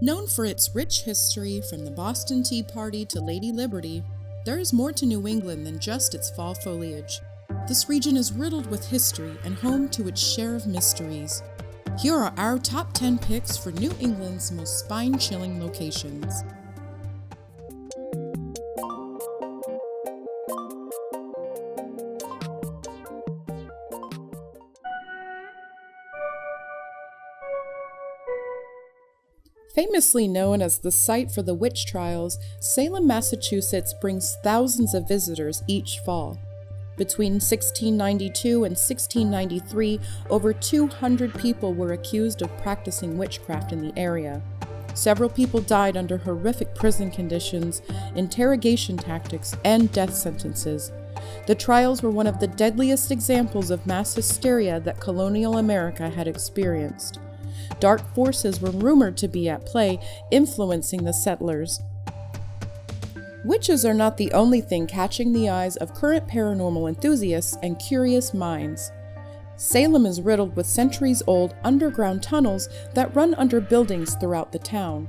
Known for its rich history from the Boston Tea Party to Lady Liberty, there is more to New England than just its fall foliage. This region is riddled with history and home to its share of mysteries. Here are our top 10 picks for New England's most spine-chilling locations. Famously known as the site for the witch trials, Salem, Massachusetts brings thousands of visitors each fall. Between 1692 and 1693, over 200 people were accused of practicing witchcraft in the area. Several people died under horrific prison conditions, interrogation tactics, and death sentences. The trials were one of the deadliest examples of mass hysteria that colonial America had experienced. Dark forces were rumored to be at play, influencing the settlers. Witches are not the only thing catching the eyes of current paranormal enthusiasts and curious minds. Salem is riddled with centuries-old underground tunnels that run under buildings throughout the town.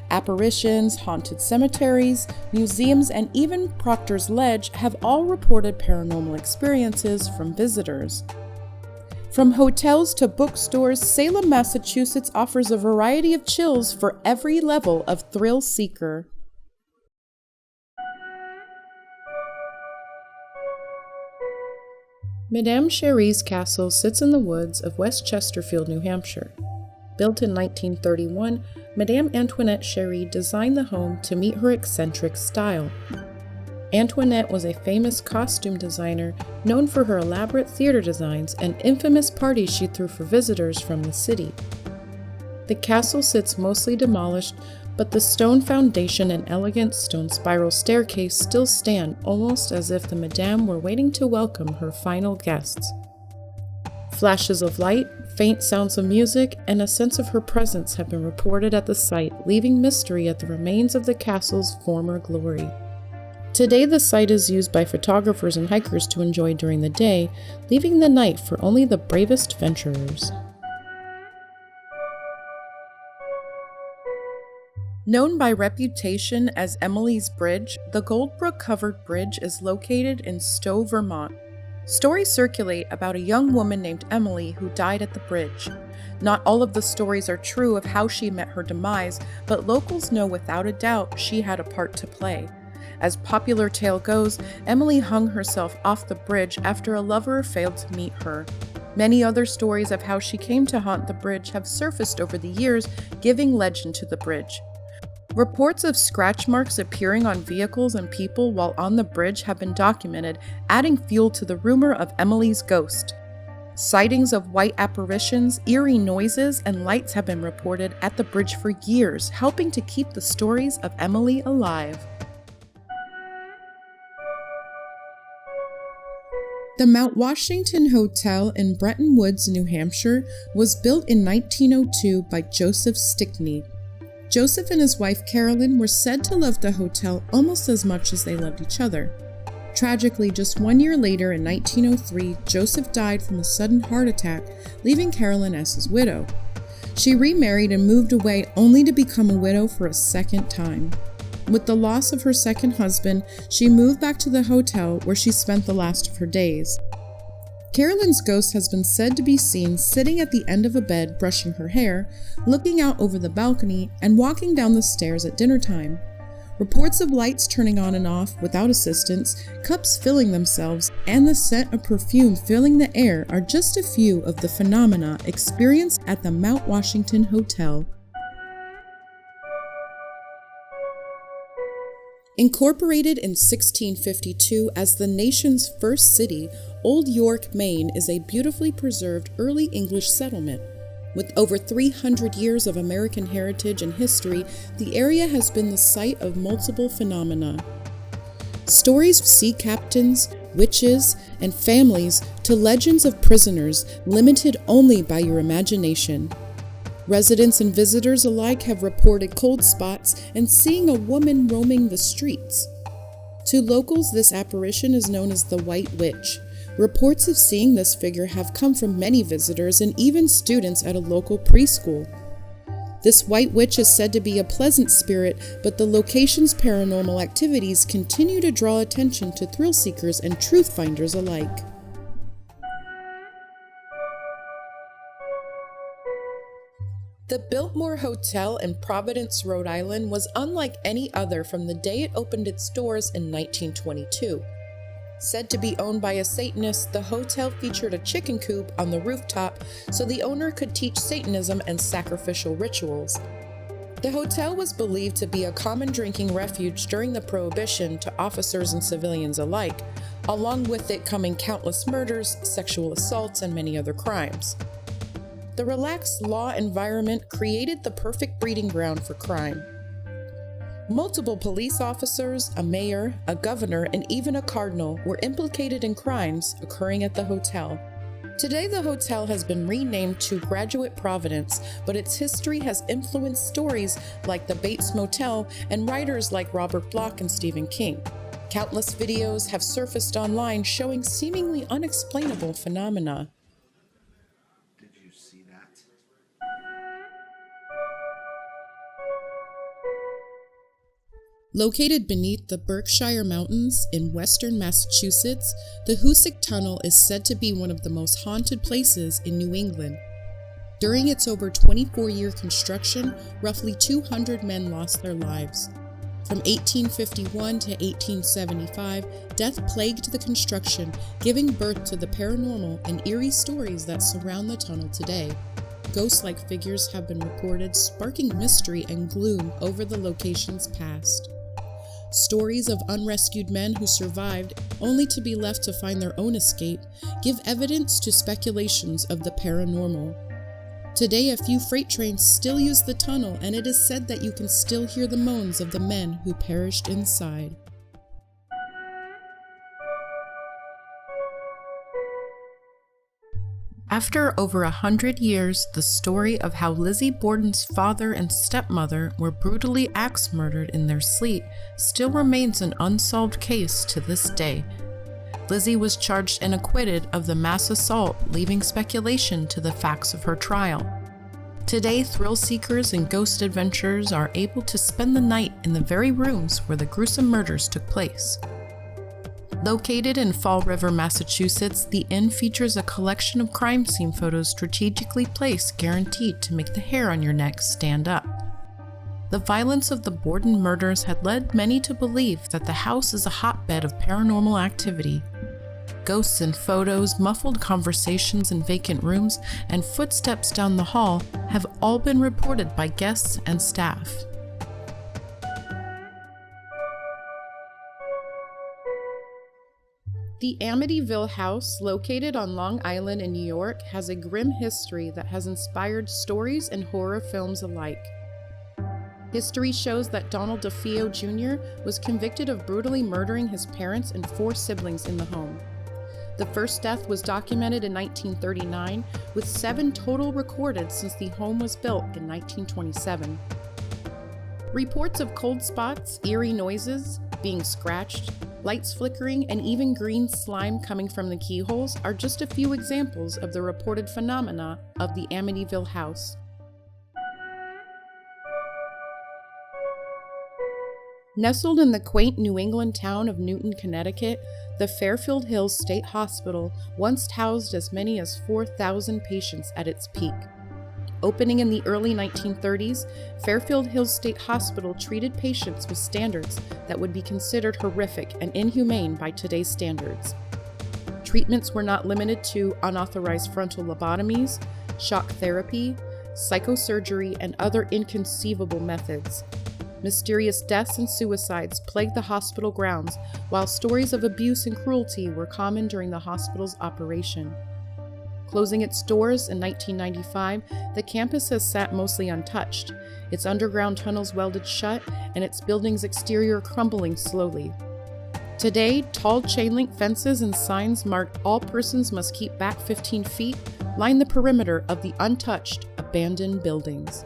Apparitions, haunted cemeteries, museums, and even Proctor's Ledge have all reported paranormal experiences from visitors. From hotels to bookstores, Salem, Massachusetts offers a variety of chills for every level of thrill seeker. Madame Chery's castle sits in the woods of West Chesterfield, New Hampshire. Built in 1931, Madame Antoinette Chery designed the home to meet her eccentric style. Antoinette was a famous costume designer known for her elaborate theater designs and infamous parties she threw for visitors from the city. The castle sits mostly demolished, but the stone foundation and elegant stone spiral staircase still stand almost as if the Madame were waiting to welcome her final guests. Flashes of light, faint sounds of music, and a sense of her presence have been reported at the site, leaving mystery at the remains of the castle's former glory. Today, the site is used by photographers and hikers to enjoy during the day, leaving the night for only the bravest venturers. Known by reputation as Emily's Bridge, the Goldbrook-covered bridge is located in STOWE, Vermont. Stories circulate about a young woman named Emily who died at the bridge. Not all of the stories are true of how she met her demise, but locals know without a doubt she had a part to play. As popular tale goes, Emily hung herself off the bridge after a lover failed to meet her. Many other stories of how she came to haunt the bridge have surfaced over the years, giving legend to the bridge. Reports of scratch marks appearing on vehicles and people while on the bridge have been documented, adding fuel to the rumor of Emily's ghost. Sightings of white apparitions, eerie noises, and lights have been reported at the bridge for years, helping to keep the stories of Emily alive. The Mount Washington Hotel in Bretton Woods, New Hampshire, was built in 1902 by Joseph Stickney. Joseph and his wife Carolyn were said to love the hotel almost as much as they loved each other. Tragically, just 1 year later in 1903, Joseph died from a sudden heart attack, leaving Carolyn as his widow. She remarried and moved away only to become a widow for a second time. With the loss of her second husband, she moved back to the hotel where she spent the last of her days. Carolyn's ghost has been said to be seen sitting at the end of a bed brushing her hair, looking out over the balcony, and walking down the stairs at dinner time. Reports of lights turning on and off without assistance, cups filling themselves, and the scent of perfume filling the air are just a few of the phenomena experienced at the Mount Washington Hotel. Incorporated in 1652 as the nation's first city, Old York, Maine is a beautifully preserved early English settlement. With over 300 years of American heritage and history, the area has been the site of multiple phenomena. Stories of sea captains, witches, and families to legends of prisoners limited only by your imagination. Residents and visitors alike have reported cold spots and seeing a woman roaming the streets. To locals, this apparition is known as the White Witch. Reports of seeing this figure have come from many visitors and even students at a local preschool. This white witch is said to be a pleasant spirit, but the location's paranormal activities continue to draw attention to thrill seekers and truth finders alike. The Biltmore Hotel in Providence, Rhode Island was unlike any other from the day it opened its doors in 1922. Said to be owned by a Satanist, the hotel featured a chicken coop on the rooftop so the owner could teach Satanism and sacrificial rituals. The hotel was believed to be a common drinking refuge during the Prohibition to officers and civilians alike, along with it coming countless murders, sexual assaults, and many other crimes. The relaxed law environment created the perfect breeding ground for crime. Multiple police officers, a mayor, a governor, and even a cardinal were implicated in crimes occurring at the hotel. Today, the hotel has been renamed to Graduate Providence, but its history has influenced stories like the Bates Motel and writers like Robert Bloch and Stephen King. Countless videos have surfaced online showing seemingly unexplainable phenomena. Located beneath the Berkshire Mountains in western Massachusetts, the Hoosac Tunnel is said to be one of the most haunted places in New England. During its over 24-year construction, roughly 200 men lost their lives. From 1851 to 1875, death plagued the construction, giving birth to the paranormal and eerie stories that surround the tunnel today. Ghost-like figures have been reported, sparking mystery and gloom over the location's past. Stories of unrescued men who survived, only to be left to find their own escape, give evidence to speculations of the paranormal. Today, a few freight trains still use the tunnel, and it is said that you can still hear the moans of the men who perished inside. After over 100 years, the story of how Lizzie Borden's father and stepmother were brutally axe-murdered in their sleep still remains an unsolved case to this day. Lizzie was charged and acquitted of the mass assault, leaving speculation to the facts of her trial. Today, thrill seekers and ghost adventurers are able to spend the night in the very rooms where the gruesome murders took place. Located in Fall River, Massachusetts, the inn features a collection of crime scene photos strategically placed, guaranteed to make the hair on your neck stand up. The violence of the Borden murders had led many to believe that the house is a hotbed of paranormal activity. Ghosts in photos, muffled conversations in vacant rooms, and footsteps down the hall have all been reported by guests and staff. The Amityville house, located on Long Island in New York, has a grim history that has inspired stories and horror films alike. History shows that Donald DeFeo Jr. was convicted of brutally murdering his parents and 4 siblings in the home. The first death was documented in 1939, with 7 total recorded since the home was built in 1927. Reports of cold spots, eerie noises, being scratched, lights flickering, and even green slime coming from the keyholes are just a few examples of the reported phenomena of the Amityville house. Nestled in the quaint New England town of Newton, Connecticut, the Fairfield Hills State Hospital once housed as many as 4,000 patients at its peak. Opening in the early 1930s, Fairfield Hills State Hospital treated patients with standards that would be considered horrific and inhumane by today's standards. Treatments were not limited to unauthorized frontal lobotomies, shock therapy, psychosurgery, and other inconceivable methods. Mysterious deaths and suicides plagued the hospital grounds, while stories of abuse and cruelty were common during the hospital's operation. Closing its doors in 1995, the campus has sat mostly untouched, its underground tunnels welded shut, and its building's exterior crumbling slowly. Today, tall chain-link fences and signs marked "All persons must keep back 15 feet" line the perimeter of the untouched, abandoned buildings.